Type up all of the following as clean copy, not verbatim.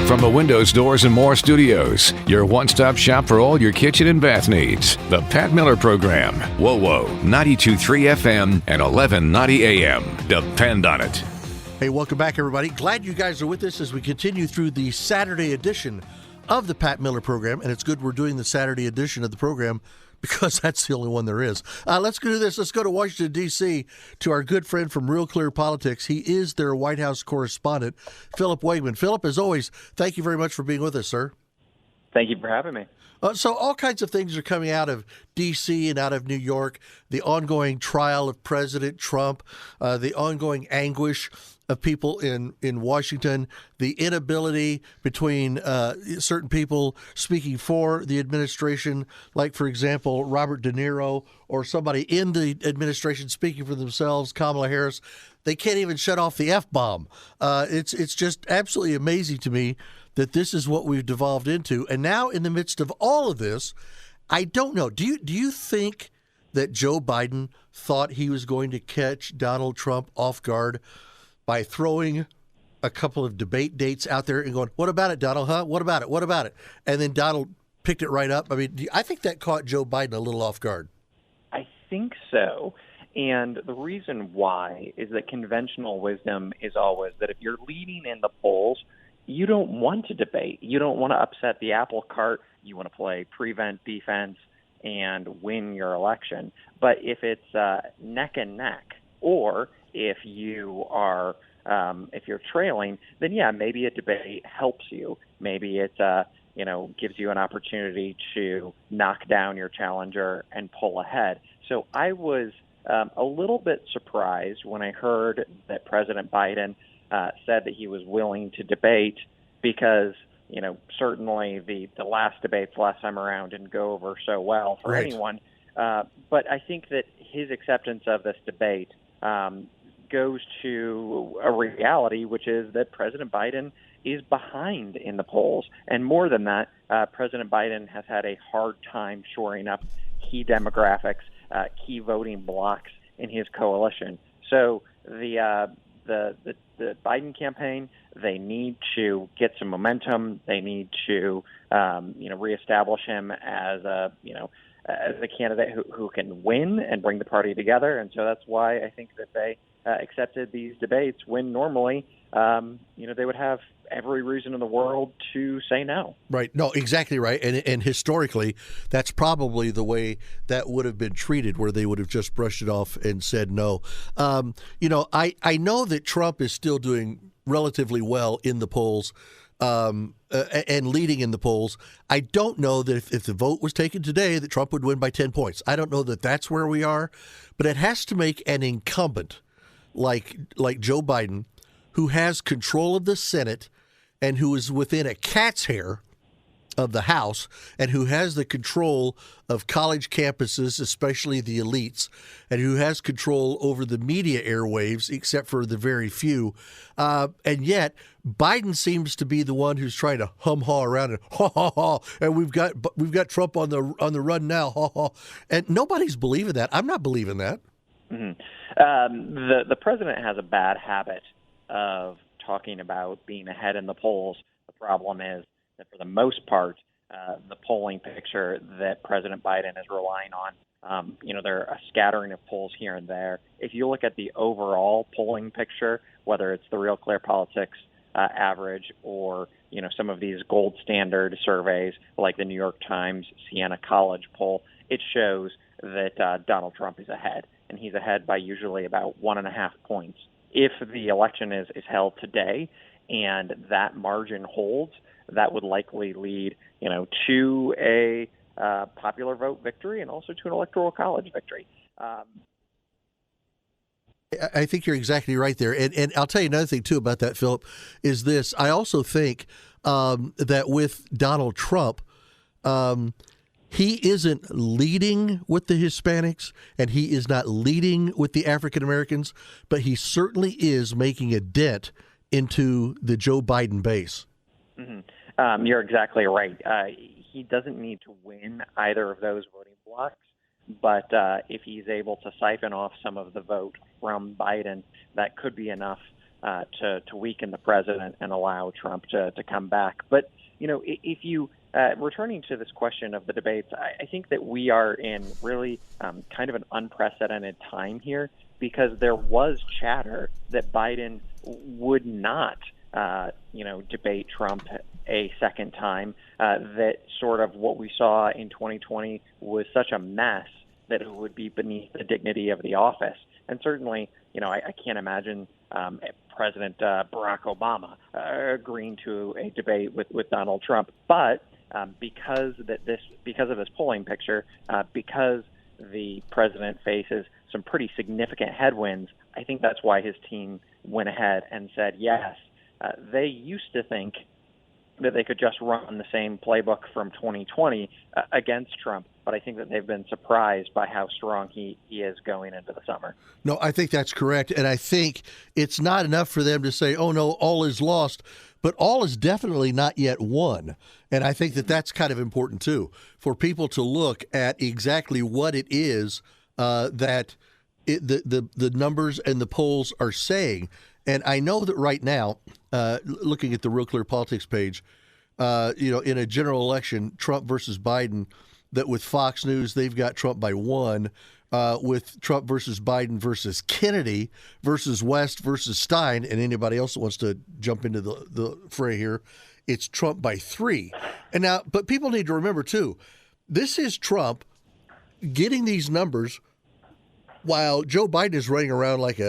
From the Windows, Doors, and More studios, your one-stop shop for all your kitchen and bath needs. The Pat Miller Program. Whoa, 92.3 FM and 1190 AM. Depend on it. Hey, welcome back, everybody. Glad you guys are with us as we continue through the Saturday edition of the Pat Miller Program. And it's good we're doing the Saturday edition of the program because that's the only one there is. Let's go do this. Let's go to Washington, D.C., to our good friend from Real Clear Politics. He is their White House correspondent, Philip Wegman. Philip, as always, thank you very much for being with us, sir. Thank you for having me. So all kinds of things are coming out of D.C. and out of New York, the ongoing trial of President Trump, the ongoing anguish of people in Washington, the inability between certain people speaking for the administration, like, for example, Robert De Niro, or somebody in the administration speaking for themselves, Kamala Harris. They can't even shut off the F-bomb. It's just absolutely amazing to me that this is what we've devolved into. And now, in the midst of all of this, I don't know. Do you think that Joe Biden thought he was going to catch Donald Trump off guard by throwing a couple of debate dates out there and going, "What about it, Donald? Huh? What about it? What about it?" And then Donald picked it right up? I mean, I think that caught Joe Biden a little off guard. I think so. And the reason why is that conventional wisdom is always that if you're leading in the polls, you don't want to debate. You don't want to upset the apple cart. You want to play prevent defense and win your election. But if it's neck and neck, or if you are if you're trailing, then yeah, maybe a debate helps you. Maybe it gives you an opportunity to knock down your challenger and pull ahead. So I was a little bit surprised when I heard that President Biden said that he was willing to debate, because certainly the last debates last time around didn't go over so well for anyone. But I think that his acceptance of this debate goes to a reality, which is that President Biden is behind in the polls. And more than that, President Biden has had a hard time shoring up key demographics, key voting blocks in his coalition. So the Biden campaign, they need to get some momentum. They need to reestablish him as a candidate who can win and bring the party together. And so that's why I think that they accepted these debates, when normally they would have every reason in the world to say no. Right. No, exactly right. And historically, that's probably the way that would have been treated, where they would have just brushed it off and said no. I know that Trump is still doing relatively well in the polls and leading in the polls. I don't know that if the vote was taken today that Trump would win by 10 points. I don't know that that's where we are, but it has to make an incumbent like Joe Biden, who has control of the Senate and who is within a cat's hair of the House, and who has the control of college campuses, especially the elites, and who has control over the media airwaves, except for the very few. And yet, Biden seems to be the one who's trying to hum-haw around and ha-ha-ha, and we've got Trump on the run now, ha-ha. And nobody's believing that. I'm not believing that. Mm-hmm. The president has a bad habit of talking about being ahead in the polls. The problem is that for the most part, the polling picture that President Biden is relying on, there are a scattering of polls here and there. If you look at the overall polling picture, whether it's the Real Clear Politics average or, some of these gold standard surveys like the New York Times Siena College poll, it shows that Donald Trump is ahead, and he's ahead by usually about 1.5 points. If the election is held today and that margin holds, that would likely lead, to a popular vote victory and also to an electoral college victory. I think you're exactly right there. And I'll tell you another thing, too, about that, Philip, is this. I also think that with Donald Trump, he isn't leading with the Hispanics and he is not leading with the African Americans, but he certainly is making a dent into the Joe Biden base. Mm-hmm. You're exactly right. He doesn't need to win either of those voting blocks, but if he's able to siphon off some of the vote from Biden, that could be enough to weaken the president and allow Trump to come back. But, if you returning to this question of the debates, I think that we are in really kind of an unprecedented time here, because there was chatter that Biden would not, debate Trump a second time, that sort of what we saw in 2020 was such a mess that it would be beneath the dignity of the office. And certainly, I can't imagine President Barack Obama agreeing to a debate with Donald Trump. But because of this polling picture, because the president faces some pretty significant headwinds, I think that's why his team went ahead and said yes. They used to think that they could just run the same playbook from 2020 against Trump, but I think that they've been surprised by how strong he is going into the summer. No, I think that's correct, and I think it's not enough for them to say, oh, no, all is lost, but all is definitely not yet won. And I think that that's kind of important, too, for people to look at exactly what it is that the numbers and the polls are saying. And I know that right now, looking at the Real Clear Politics page, in a general election, Trump versus Biden, that with Fox News, they've got Trump by 1. With Trump versus Biden versus Kennedy versus West versus Stein, and anybody else that wants to jump into the fray here, it's Trump by 3. And now, but people need to remember, too, this is Trump getting these numbers while Joe Biden is running around like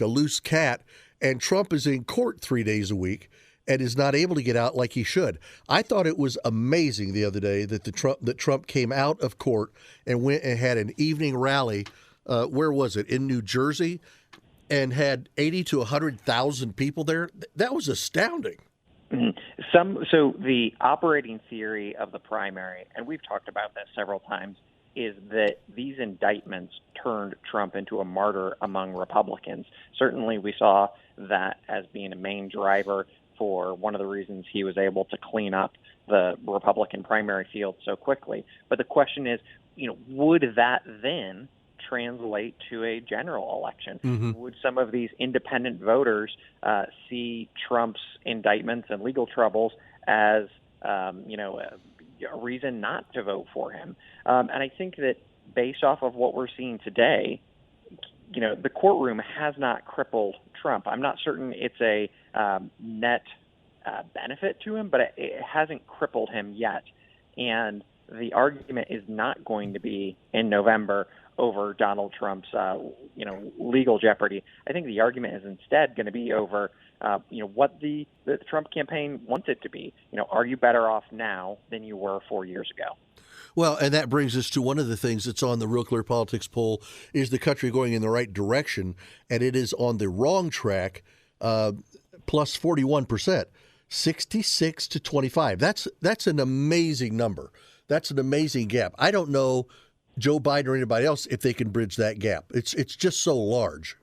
a loose cat, and Trump is in court 3 days a week and is not able to get out like he should. I thought it was amazing the other day that Trump came out of court and went and had an evening rally. Where was it? In New Jersey, and had 80 to 100,000 people there. That was astounding. Mm-hmm. So the operating theory of the primary, and we've talked about this several times, is that these indictments turned Trump into a martyr among Republicans. Certainly we saw that as being a main driver for one of the reasons he was able to clean up the Republican primary field so quickly. But the question is, would that then translate to a general election? Mm-hmm. Would some of these independent voters see Trump's indictments and legal troubles as, a reason not to vote for him? And I think that based off of what we're seeing today, the courtroom has not crippled Trump. I'm not certain it's a net benefit to him, but it hasn't crippled him yet. And the argument is not going to be in November over Donald Trump's, legal jeopardy. I think the argument is instead going to be over, what the Trump campaign wants it to be. Are you better off now than you were 4 years ago? Well, and that brings us to one of the things that's on the Real Clear Politics poll, is the country going in the right direction, and it is on the wrong track, plus 41%, 66 to 25. That's an amazing number. That's an amazing gap. I don't know, Joe Biden or anybody else, if they can bridge that gap. It's just so large.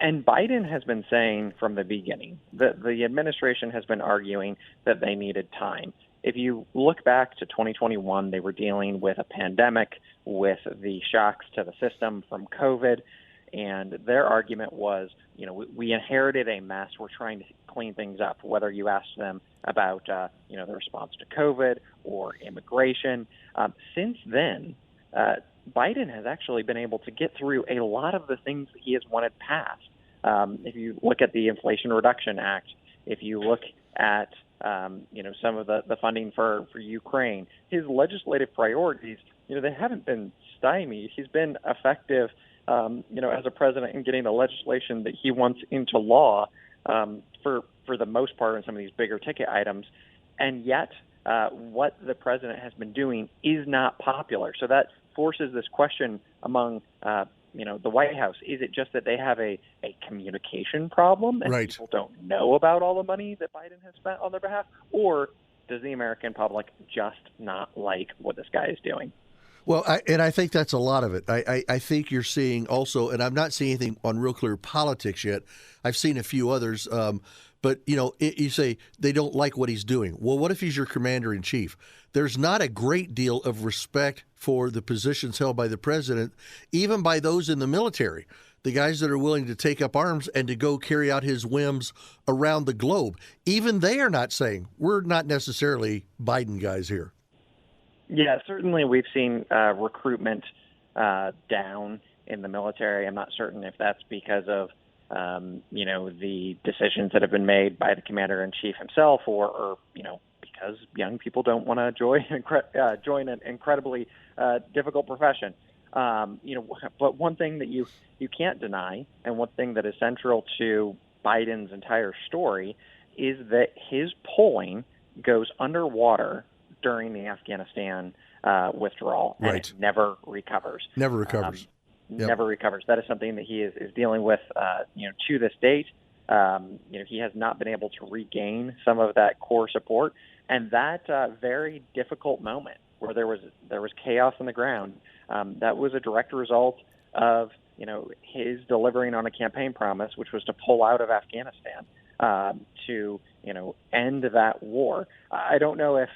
And Biden has been saying from the beginning that the administration has been arguing that they needed time. If you look back to 2021, they were dealing with a pandemic, with the shocks to the system from COVID, and their argument was, we inherited a mess. We're trying to clean things up, whether you asked them about, the response to COVID or immigration. Since then, Biden has actually been able to get through a lot of the things that he has wanted passed. If you look at the Inflation Reduction Act, if you look at some of the funding for Ukraine, his legislative priorities, they haven't been stymied. He's been effective, as a president in getting the legislation that he wants into law for the most part on some of these bigger ticket items. And yet what the president has been doing is not popular. So that forces this question among the White House. Is it just that they have a communication problem and right. people don't know about all the money that Biden has spent on their behalf? Or does the American public just not like what this guy is doing? Well, I think that's a lot of it. I think you're seeing also, and I'm not seeing anything on Real Clear Politics yet. I've seen a few others, But, you say they don't like what he's doing. Well, what if he's your commander in chief? There's not a great deal of respect for the positions held by the president, even by those in the military, the guys that are willing to take up arms and to go carry out his whims around the globe. Even they are not saying, we're not necessarily Biden guys here. Yeah, certainly we've seen recruitment down in the military. I'm not certain if that's because of the decisions that have been made by the commander-in-chief himself, or because young people don't want to join an incredibly difficult profession. But one thing that you can't deny, and one thing that is central to Biden's entire story, is that his polling goes underwater during the Afghanistan withdrawal, and right. It never recovers. Never recovers. Never recovers. That is something that he is dealing with, to this date. He has not been able to regain some of that core support, and that very difficult moment where there was chaos on the ground, that was a direct result of his delivering on a campaign promise, which was to pull out of Afghanistan to end that war. I don't know if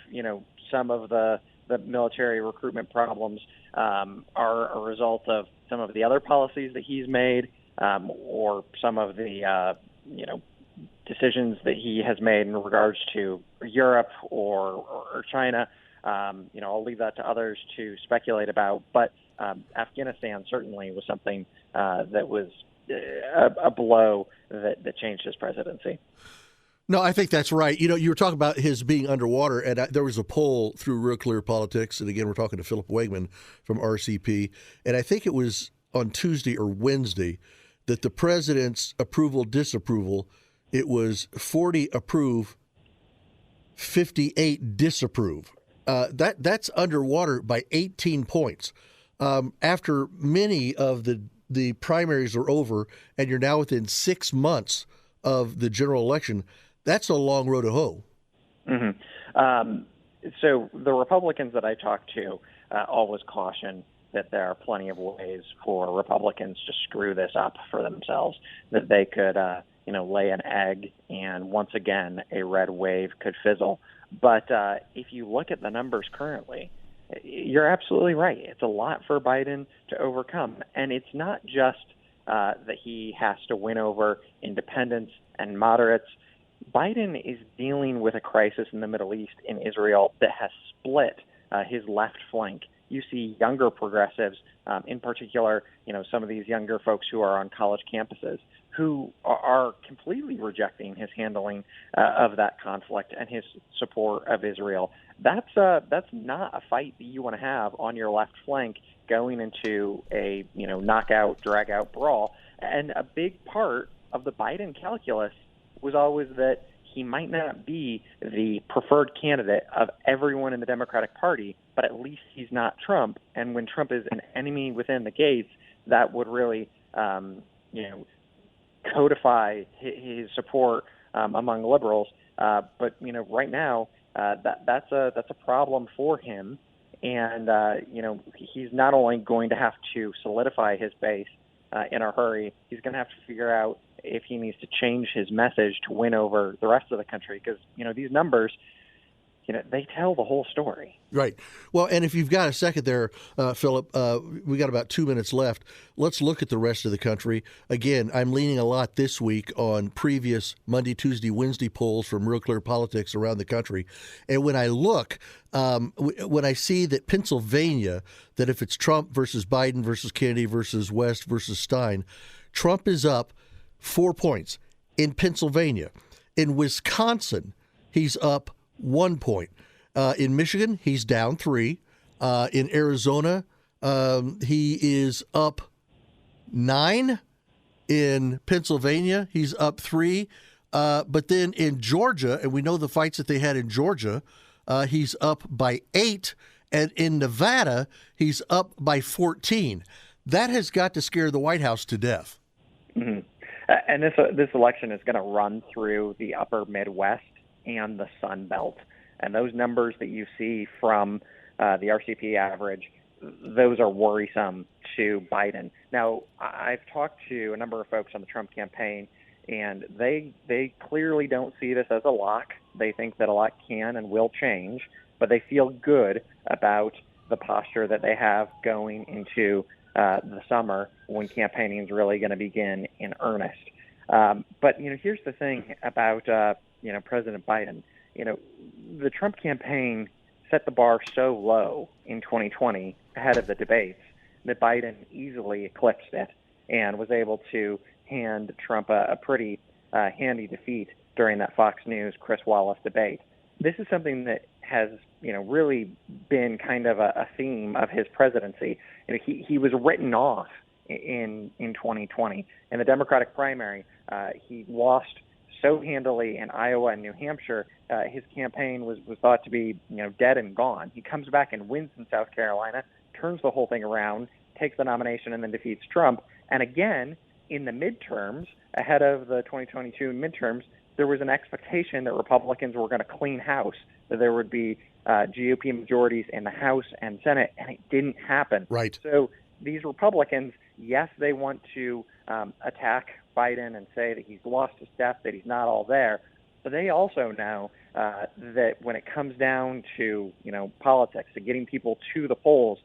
some of the military recruitment problems are a result of some of the other policies that he's made, or some of the decisions that he has made in regards to Europe or China. I'll leave that to others to speculate about. But Afghanistan certainly was something that was a blow that changed his presidency. No, I think that's right. You were talking about his being underwater, and there was a poll through Real Clear Politics, and again, we're talking to Philip Wegman from RCP, and I think it was on Tuesday or Wednesday that the president's approval-disapproval, it was 40 approve, 58 disapprove. That's underwater by 18 points. After many of the primaries are over, and you're now within 6 months of the general election, that's a long road to hoe. Mm-hmm. So the Republicans that I talk to always caution that there are plenty of ways for Republicans to screw this up for themselves, that they could, lay an egg and once again a red wave could fizzle. But if you look at the numbers currently, you're absolutely right. It's a lot for Biden to overcome. And it's not just that he has to win over independents and moderates. Biden is dealing with a crisis in the Middle East, in Israel, that has split his left flank. You see younger progressives, in particular, some of these younger folks who are on college campuses, who are completely rejecting his handling of that conflict and his support of Israel. That's not a fight that you want to have on your left flank going into a knockout, drag-out brawl. And a big part of the Biden calculus was always that he might not be the preferred candidate of everyone in the Democratic Party, but at least he's not Trump. And when Trump is an enemy within the gates, that would really, codify his support among liberals. But right now, that's a problem for him. And he's not only going to have to solidify his base in a hurry, he's going to have to figure out if he needs to change his message to win over the rest of the country, because these numbers, they tell the whole story. Right. Well, and if you've got a second there, Philip, we got about 2 minutes left. Let's look at the rest of the country. Again, I'm leaning a lot this week on previous Monday, Tuesday, Wednesday polls from Real Clear Politics around the country. And when I look, when I see that Pennsylvania, that if it's Trump versus Biden versus Kennedy versus West versus Stein, Trump is up 4 points in Pennsylvania. In Wisconsin, he's up 1 point. In Michigan, he's down 3. In Arizona, he is up 9. In Pennsylvania, he's up 3. But then in Georgia, and we know the fights that they had in Georgia, he's up by 8. And in Nevada, he's up by 14. That has got to scare the White House to death. Mm-hmm. And this election is going to run through the upper Midwest and the Sun Belt. And those numbers that you see from the RCP average, those are worrisome to Biden. Now, I've talked to a number of folks on the Trump campaign, And they clearly don't see this as a lock. They think that a lot can and will change, but they feel good about the posture that they have going into the summer when campaigning is really going to begin in earnest. But, here's the thing about, President Biden. The Trump campaign set the bar so low in 2020 ahead of the debates that Biden easily eclipsed it and was able to hand Trump a pretty handy defeat during that Fox News Chris Wallace debate. This is something that has, really been kind of a theme of his presidency. He was written off in 2020. In the Democratic primary, he lost so handily in Iowa and New Hampshire. His campaign was thought to be, dead and gone. He comes back and wins in South Carolina, turns the whole thing around, takes the nomination, and then defeats Trump. And again, in the midterms, ahead of the 2022 midterms, there was an expectation that Republicans were going to clean house, that there would be GOP majorities in the House and Senate, and it didn't happen. Right. So these Republicans, yes, they want to attack Biden and say that he's lost his step, that he's not all there, but they also know that when it comes down to, politics, to getting people to the polls,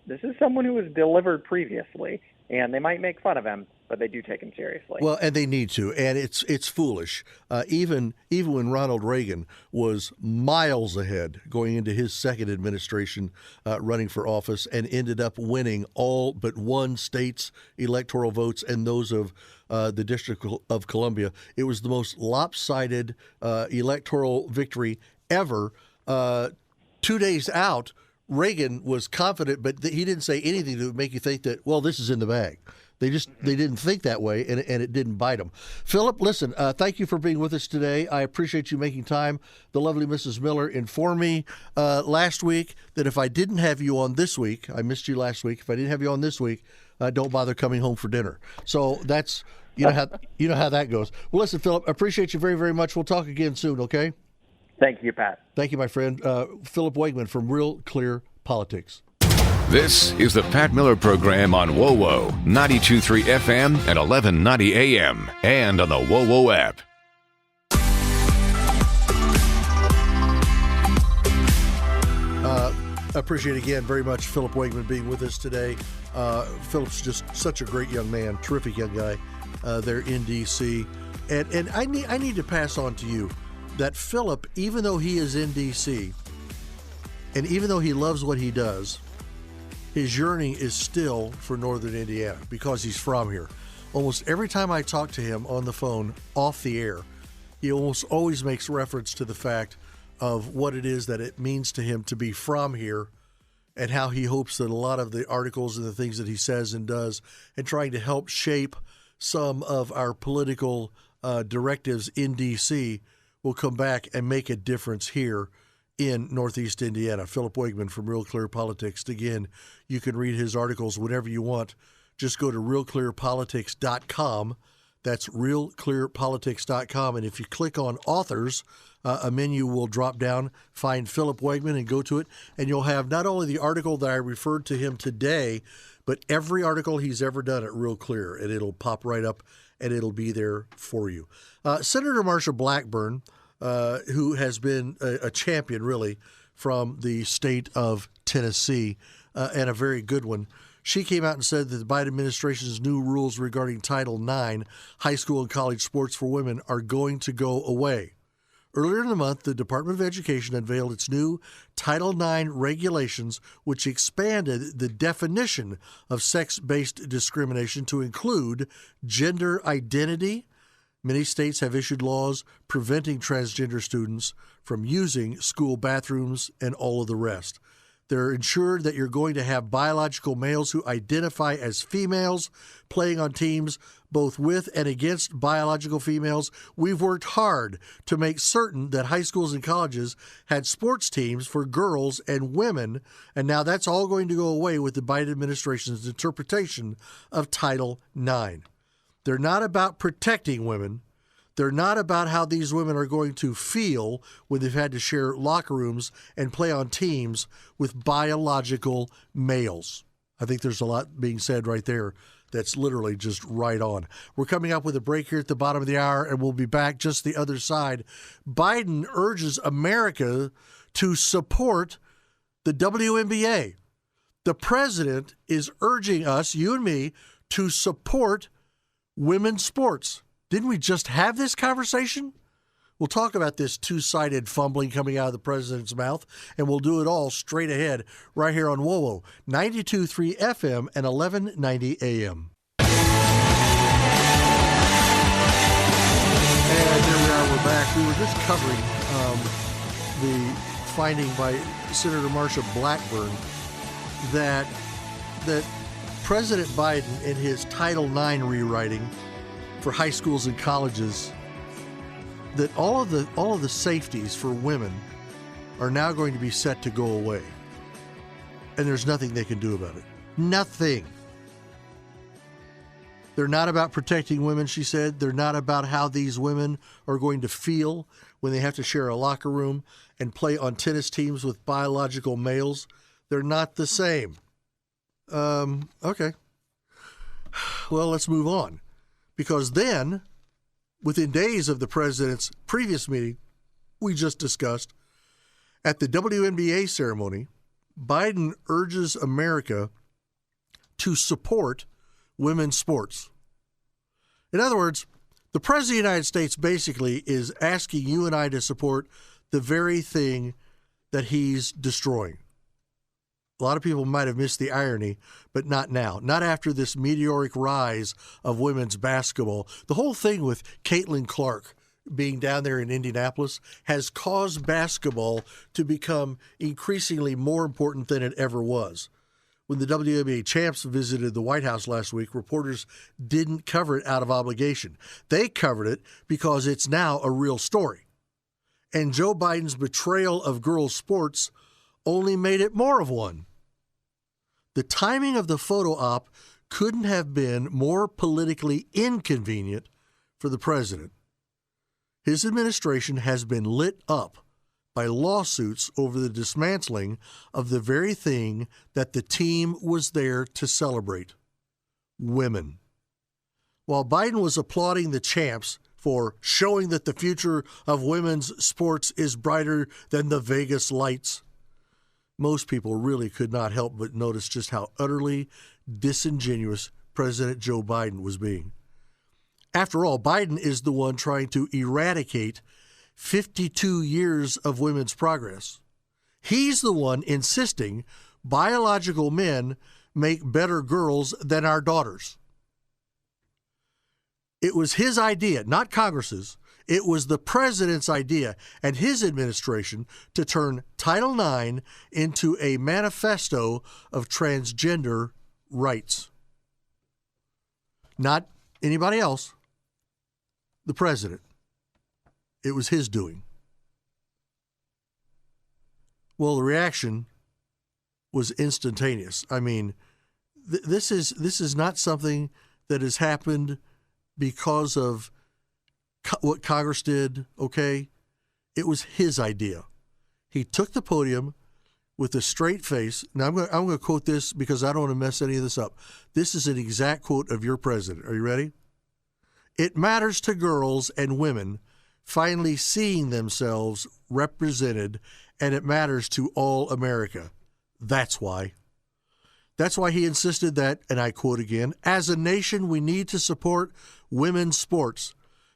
this is someone who has delivered previously, and they might make fun of him, but they do take him seriously. Well, and they need to, and it's foolish. Even when Ronald Reagan was miles ahead going into his second administration running for office and ended up winning all but one state's electoral votes and those of the District of Columbia, it was the most lopsided electoral victory ever. 2 days out, Reagan was confident, but he didn't say anything to make you think that, well, this is in the bag. They didn't think that way, and it didn't bite them. Philip, listen, thank you for being with us today. I appreciate you making time. The lovely Mrs. Miller informed me last week that if I didn't have you on this week, I missed you last week. If I didn't have you on this week, don't bother coming home for dinner. So that's you know how that goes. Well, listen, Philip, I appreciate you very, very much. We'll talk again soon. Okay. Thank you, Pat. Thank you, my friend. Philip Wegman from Real Clear Politics. This is the Pat Miller Program on WOWO, 92.3 FM and 1190 AM, and on the WOWO app. Appreciate again very much Philip Wegman being with us today. Philip's just such a great young man, terrific young guy there in D.C. And I need to pass on to you that Philip, even though he is in D.C., and even though he loves what he does, his yearning is still for Northern Indiana because he's from here. Almost every time I talk to him on the phone, off the air, he almost always makes reference to the fact of what it is that it means to him to be from here and how he hopes that a lot of the articles and the things that he says and does and trying to help shape some of our political directives in D.C. will come back and make a difference here in Northeast Indiana. Philip Wegman from Real Clear Politics. Again, you can read his articles whenever you want. Just go to realclearpolitics.com. That's realclearpolitics.com. And if you click on authors, a menu will drop down, find Philip Wegman and go to it. And you'll have not only the article that I referred to him today, but every article he's ever done at Real Clear. And it'll pop right up and it'll be there for you. Senator Marsha Blackburn, who has been a champion, really, from the state of Tennessee, and a very good one. She came out and said that the Biden administration's new rules regarding Title IX, high school and college sports for women, are going to go away. Earlier in the month, the Department of Education unveiled its new Title IX regulations, which expanded the definition of sex-based discrimination to include gender identity. Many states have issued laws preventing transgender students from using school bathrooms and all of the rest. They're ensured that you're going to have biological males who identify as females playing on teams both with and against biological females. We've worked hard to make certain that high schools and colleges had sports teams for girls and women, and now that's all going to go away with the Biden administration's interpretation of Title IX. They're not about protecting women. They're not about how these women are going to feel when they've had to share locker rooms and play on teams with biological males. I think there's a lot being said right there that's literally just right on. We're coming up with a break here at the bottom of the hour, and we'll be back just the other side. Biden urges America to support the WNBA. The president is urging us, you and me, to support women's sports. Didn't we just have this conversation? We'll talk about this two-sided fumbling coming out of the president's mouth, and we'll do it all straight ahead right here on WOWO, 92.3 FM and 1190 AM. And here we are, we're back. We were just covering the finding by Senator Marsha Blackburn that President Biden, in his Title IX rewriting for high schools and colleges, that all of the safeties for women are now going to be set to go away. And there's nothing they can do about it. Nothing. They're not about protecting women, she said. They're not about how these women are going to feel when they have to share a locker room and play on tennis teams with biological males. They're not the same. Okay. Well, let's move on. Because then, within days of the president's previous meeting we just discussed, at the WNBA ceremony, Biden urges America to support women's sports. In other words, the President of the United States basically is asking you and I to support the very thing that he's destroying. A lot of people might have missed the irony, but not now. Not after this meteoric rise of women's basketball. The whole thing with Caitlin Clark being down there in Indianapolis has caused basketball to become increasingly more important than it ever was. When the WNBA champs visited the White House last week, reporters didn't cover it out of obligation. They covered it because it's now a real story. And Joe Biden's betrayal of girls' sports only made it more of one. The timing of the photo op couldn't have been more politically inconvenient for the president. His administration has been lit up by lawsuits over the dismantling of the very thing that the team was there to celebrate: women. While Biden was applauding the champs for showing that the future of women's sports is brighter than the Vegas lights, most people really could not help but notice just how utterly disingenuous President Joe Biden was being. After all, Biden is the one trying to eradicate 52 years of women's progress. He's the one insisting biological men make better girls than our daughters. It was his idea, not Congress's. It was the president's idea and his administration to turn Title IX into a manifesto of transgender rights. Not anybody else. The president. It was his doing. Well, the reaction was instantaneous. I mean, this is not something that has happened because of what Congress did, okay? It was his idea. He took the podium with a straight face. Now, I'm going to quote this because I don't want to mess any of this up. This is an exact quote of your president. Are you ready? "It matters to girls and women finally seeing themselves represented, and it matters to all America. That's why." That's why he insisted that, and I quote again, "As a nation, we need to support women's sports,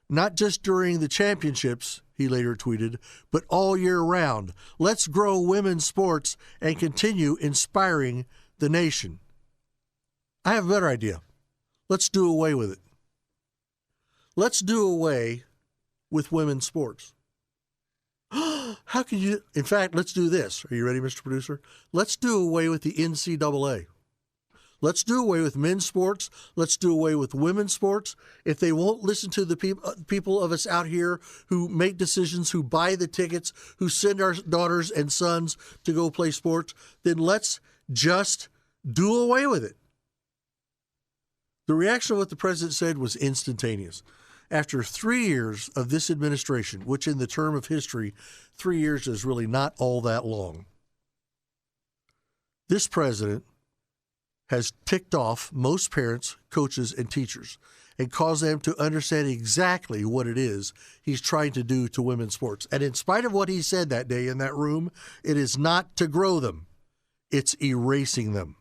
not just during the championships," he later tweeted, "but all year round. Let's grow women's sports and continue inspiring the nation." I have a better idea. Let's do away with it. Let's do away with women's sports. How can you? In fact, let's do this. Are you ready, Mr. Producer? Let's do away with the NCAA. Let's do away with men's sports. Let's do away with women's sports. If they won't listen to the people of us out here who make decisions, who buy the tickets, who send our daughters and sons to go play sports, then let's just do away with it. The reaction of what the president said was instantaneous. After 3 years of this administration, which in the term of history, 3 years is really not all that long, this president has ticked off most parents, coaches, and teachers and caused them to understand exactly what it is he's trying to do to women's sports. And in spite of what he said that day in that room, it is not to grow them. It's erasing them.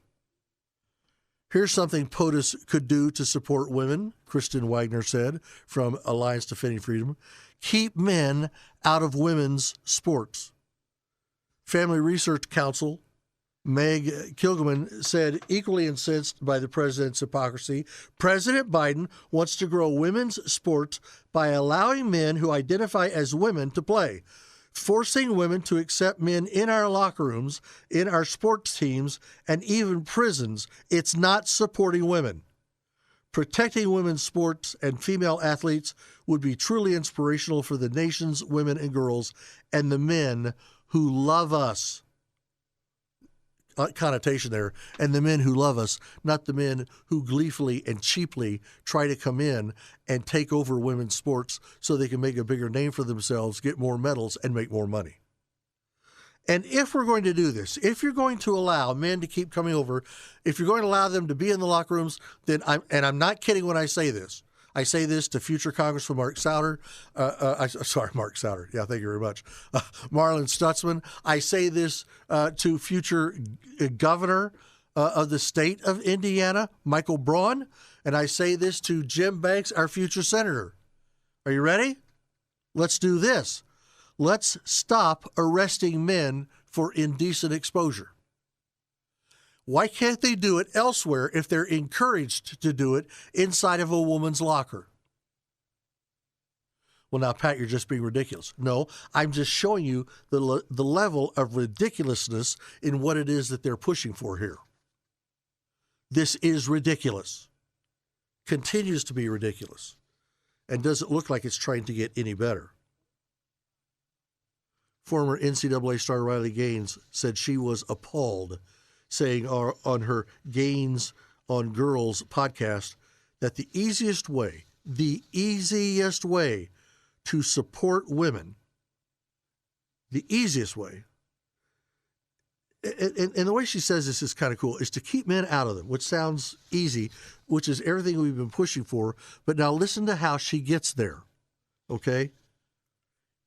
Here's something POTUS could do to support women, Kristen Wagner said from Alliance Defending Freedom. Keep men out of women's sports. Family Research Council Meg Kilgman said, equally incensed by the president's hypocrisy, President Biden wants to grow women's sports by allowing men who identify as women to play, forcing women to accept men in our locker rooms, in our sports teams, and even prisons. It's not supporting women. Protecting women's sports and female athletes would be truly inspirational for the nation's women and girls and the men who love us. Connotation there, and the men who love us, not the men who gleefully and cheaply try to come in and take over women's sports so they can make a bigger name for themselves, get more medals, and make more money. And if we're going to do this, if you're going to allow men to keep coming over, if you're going to allow them to be in the locker rooms, then I'm not kidding when I say this. I say this to future Congressman Mark Souder. Mark Souder. Yeah, thank you very much. Marlin Stutzman. I say this to future governor of the state of Indiana, Michael Braun. And I say this to Jim Banks, our future senator. Are you ready? Let's do this. Let's stop arresting men for indecent exposure. Why can't they do it elsewhere if they're encouraged to do it inside of a woman's locker? Well, now, Pat, you're just being ridiculous. No, I'm just showing you the level of ridiculousness in what it is that they're pushing for here. This is ridiculous. Continues to be ridiculous. And doesn't look like it's trying to get any better. Former NCAA star Riley Gaines said she was appalled, saying on her Gaines on Girls podcast that the easiest way to support women, the easiest way, and the way she says this is kind of cool, is to keep men out of them, which sounds easy, which is everything we've been pushing for. But now listen to how she gets there, okay?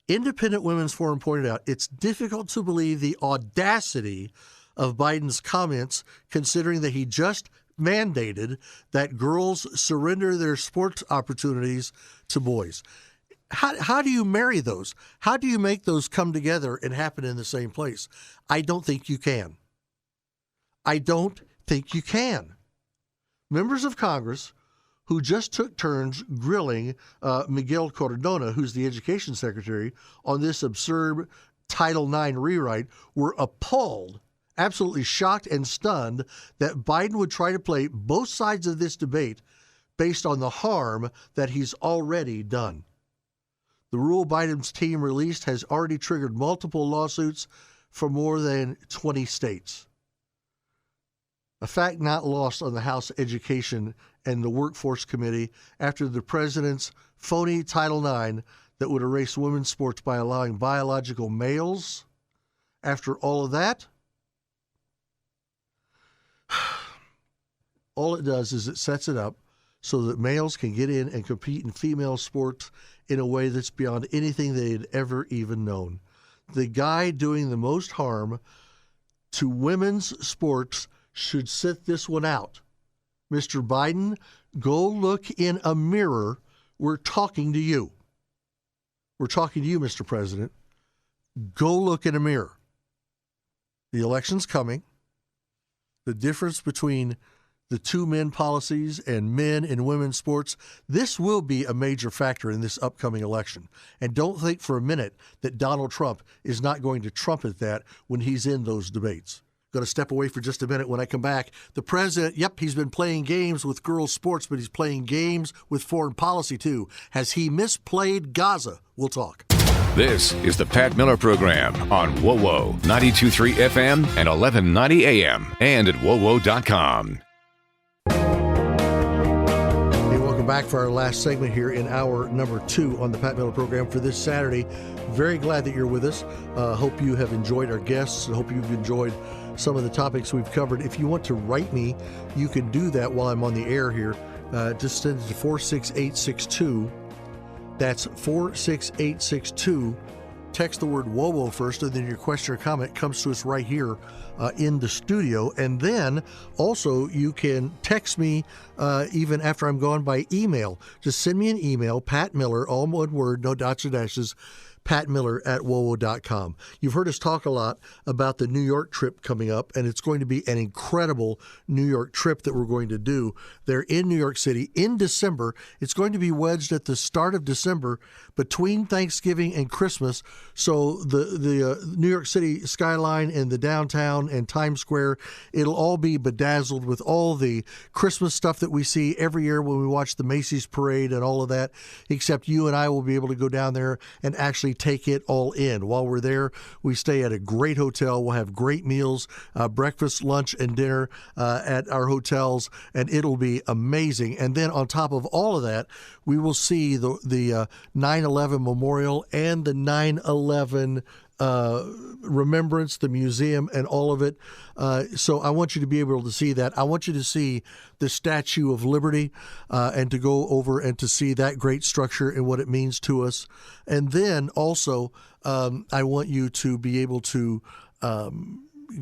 Independent Women's Forum pointed out it's difficult to believe the audacity of Biden's comments, considering that he just mandated that girls surrender their sports opportunities to boys. How do you marry those? How do you make those come together and happen in the same place? I don't think you can. Members of Congress who just took turns grilling Miguel Cardona, who's the education secretary, on this absurd Title IX rewrite, were appalled, absolutely shocked and stunned that Biden would try to play both sides of this debate based on the harm that he's already done. The rule Biden's team released has already triggered multiple lawsuits from more than 20 states. A fact not lost on the House Education and the Workforce Committee after the president's phony Title IX that would erase women's sports by allowing biological males. After all of that, all it does is it sets it up so that males can get in and compete in female sports in a way that's beyond anything they had ever even known. The guy doing the most harm to women's sports should sit this one out. Mr. Biden, go look in a mirror. We're talking to you. We're talking to you, Mr. President. Go look in a mirror. The election's coming. The difference between the two men policies and men in women's sports, this will be a major factor in this upcoming election. And don't think for a minute that Donald Trump is not going to trumpet that when he's in those debates. Going to step away for just a minute. When I come back, the president, he's been playing games with girls' sports, but he's playing games with foreign policy too. Has he misplayed Gaza? We'll talk. This is the Pat Miller Program on WOWO 92.3 FM and 1190 AM and at WOWO.com. back for our last segment here in hour number 2 on the Pat Miller Program for this Saturday. Very glad that you're with us. Hope you have enjoyed our guests and hope you've enjoyed some of the topics we've covered. If you want to write me, you can do that while I'm on the air here. Just send it to 46862. That's 46862. Text the word WOWO first, and then your question or comment comes to us right here in the studio. And then also you can text me even after I'm gone by email. Just send me an email, Pat Miller, all one word, no dots or dashes, patmiller@wowo.com. You've heard us talk a lot about the New York trip coming up, and it's going to be an incredible New York trip that we're going to do. They're in New York City in December. It's going to be wedged at the start of December between Thanksgiving and Christmas. So the New York City skyline and the downtown and Times Square, it'll all be bedazzled with all the Christmas stuff that we see every year when we watch the Macy's parade and all of that, except you and I will be able to go down there and actually take it all in. While we're there, we stay at a great hotel. We'll have great meals, breakfast, lunch, and dinner at our hotels, and it'll be amazing. And then on top of all of that, we will see the 9/11 Memorial and the 9/11 remembrance, the museum, and all of it. So I want you to be able to see that. I want you to see the Statue of Liberty and to go over and to see that great structure and what it means to us. And then also, I want you to be able to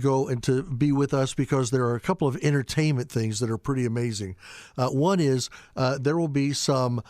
go and to be with us because there are a couple of entertainment things that are pretty amazing. One is there will be some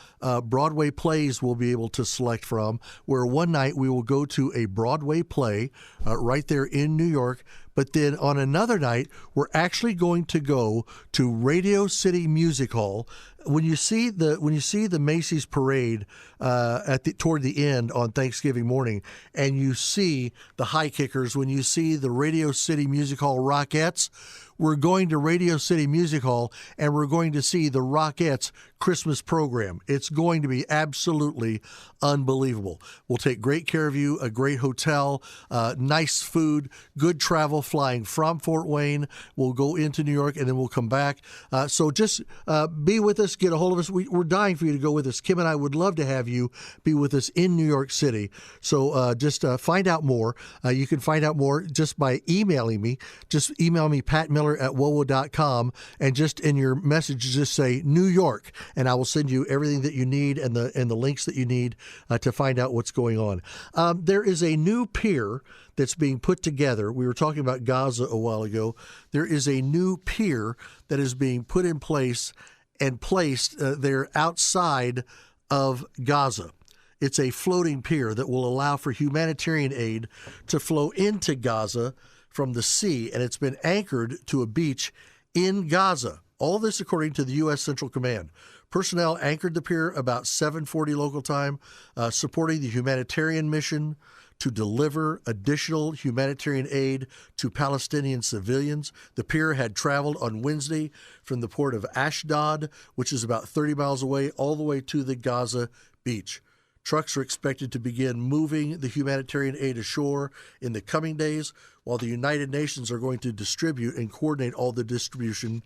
Broadway plays we'll be able to select from, where one night we will go to a Broadway play right there in New York. But then on another night, we're actually going to go to Radio City Music Hall. When you see the Macy's parade toward the end on Thanksgiving morning, and you see the High Kickers, when you see the Radio City Music Hall Rockettes, we're going to Radio City Music Hall and we're going to see the Rockettes Christmas program. It's going to be absolutely unbelievable. We'll take great care of you, a great hotel, nice food, good travel flying from Fort Wayne. We'll go into New York and then we'll come back. So just be with us, get a hold of us. We're dying for you to go with us. Kim and I would love to have you be with us in New York City. So just find out more. You can find out more just by emailing me. Just email me, patmiller@wowo.com, and just in your message, just say New York, and I will send you everything that you need and the links that you need to find out what's going on. There is a new pier that's being put together. We were talking about Gaza a while ago. There is a new pier that is being put in place and placed there outside of Gaza. It's a floating pier that will allow for humanitarian aid to flow into Gaza from the sea, and it's been anchored to a beach in Gaza. All this according to the U.S. Central Command. Personnel anchored the pier about 7:40 local time, supporting the humanitarian mission to deliver additional humanitarian aid to Palestinian civilians. The pier had traveled on Wednesday from the port of Ashdod, which is about 30 miles away, all the way to the Gaza beach. Trucks are expected to begin moving the humanitarian aid ashore in the coming days, while the United Nations are going to distribute and coordinate all the distribution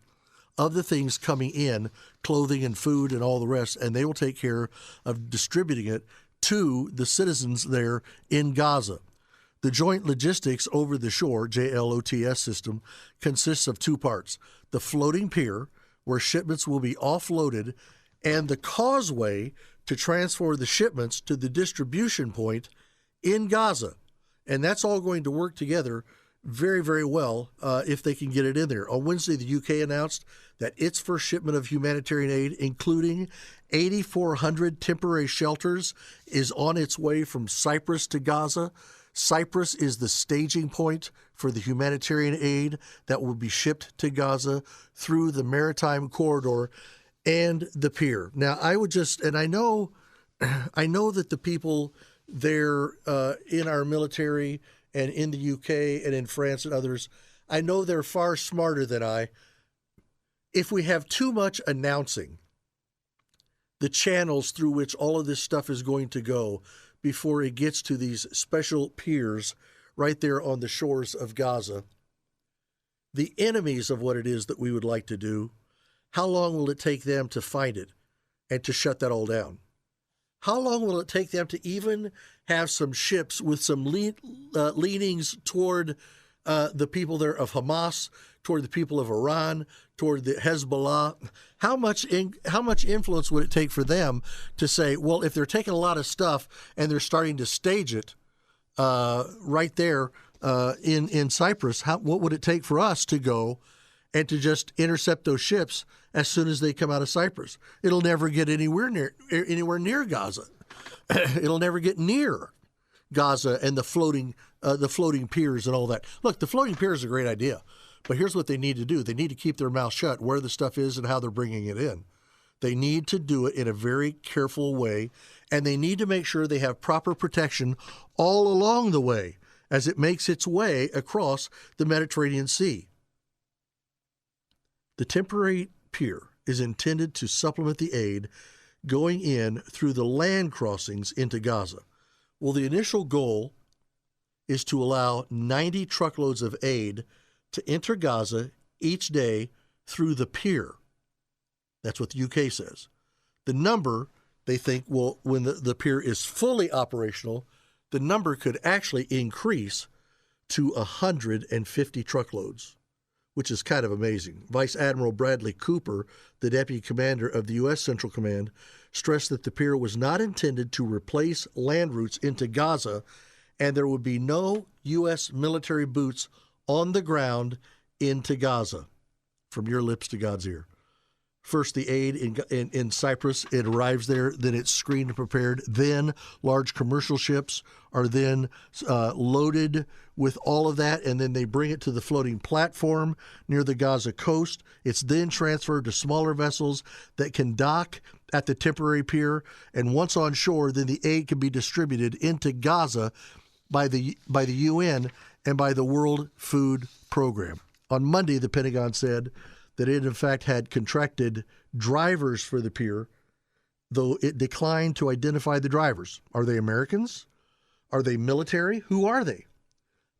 of the things coming in, clothing and food and all the rest, and they will take care of distributing it to the citizens there in Gaza. The Joint Logistics Over the Shore, JLOTS system, consists of two parts: the floating pier, where shipments will be offloaded, and the causeway to transfer the shipments to the distribution point in Gaza. And that's all going to work together very, very well if they can get it in there. On Wednesday, the UK announced that its first shipment of humanitarian aid, including 8,400 temporary shelters, is on its way from Cyprus to Gaza. Cyprus is the staging point for the humanitarian aid that will be shipped to Gaza through the maritime corridor and the pier. Now, I would just, and I know that the people there in our military and in the UK and in France and others, I know they're far smarter than I. If we have too much announcing the channels through which all of this stuff is going to go before it gets to these special piers right there on the shores of Gaza, the enemies of what it is that we would like to do, how long will it take them to find it and to shut that all down? How long will it take them to even have some ships with some leanings toward the people there of Hamas, toward the people of Iran, toward the Hezbollah? How much influence would it take for them to say, well, if they're taking a lot of stuff and they're starting to stage it right there in Cyprus, what would it take for us to go and to just intercept those ships as soon as they come out of Cyprus? It'll never get anywhere near Gaza. It'll never get near Gaza and the floating piers and all that. Look, the floating pier is a great idea, but here's what they need to do. They need to keep their mouth shut where the stuff is and how they're bringing it in. They need to do it in a very careful way, and they need to make sure they have proper protection all along the way as it makes its way across the Mediterranean Sea. The temporary pier is intended to supplement the aid going in through the land crossings into Gaza. Well, the initial goal is to allow 90 truckloads of aid to enter Gaza each day through the pier. That's what the UK says. The number, they think, will, when the pier is fully operational, the number could actually increase to 150 truckloads, which is kind of amazing. Vice Admiral Bradley Cooper, the deputy commander of the U.S. Central Command, stressed that the pier was not intended to replace land routes into Gaza, and there would be no U.S. military boots on the ground into Gaza. From your lips to God's ear. First, the aid in Cyprus, it arrives there, then it's screened and prepared. Then large commercial ships are then loaded with all of that, and then they bring it to the floating platform near the Gaza coast. It's then transferred to smaller vessels that can dock at the temporary pier, and once on shore, then the aid can be distributed into Gaza by the UN and by the World Food Program. On Monday, the Pentagon said that it, in fact, had contracted drivers for the pier, though it declined to identify the drivers. Are they Americans? Are they military? Who are they?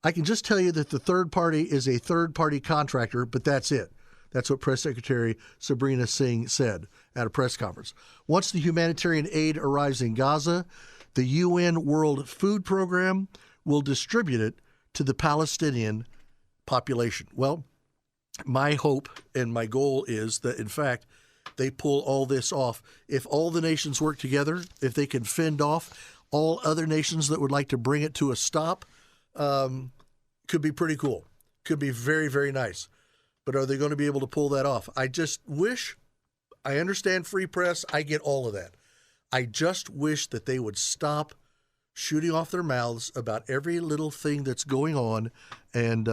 I can just tell you that the third party is a third-party contractor, but that's it. That's what Press Secretary Sabrina Singh said at a press conference. Once the humanitarian aid arrives in Gaza, the UN World Food Program will distribute it to the Palestinian population. Well, my hope and my goal is that, in fact, they pull all this off. If all the nations work together, if they can fend off all other nations that would like to bring it to a stop, could be pretty cool. Could be very, very nice. But are they going to be able to pull that off? I just wish, I understand free press, I get all of that. I just wish that they would stop shooting off their mouths about every little thing that's going on, and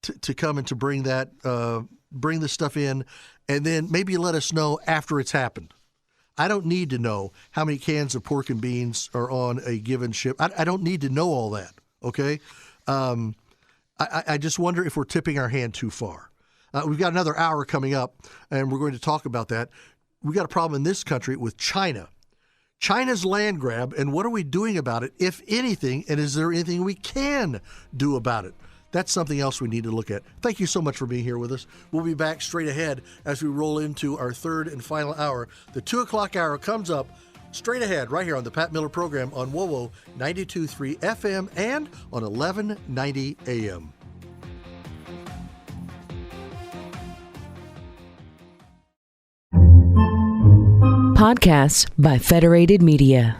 to come and to bring the stuff in, and then maybe let us know after it's happened. I don't need to know how many cans of pork and beans are on a given ship. I don't need to know all that, okay? I just wonder if we're tipping our hand too far. We've got another hour coming up, and we're going to talk about that. We've got a problem in this country with China. China's land grab, and what are we doing about it, if anything, and is there anything we can do about it? That's something else we need to look at. Thank you so much for being here with us. We'll be back straight ahead as we roll into our third and final hour. The 2 o'clock hour comes up straight ahead right here on the Pat Miller Program on WOWO 92.3 FM and on 1190 AM. Podcasts by Federated Media.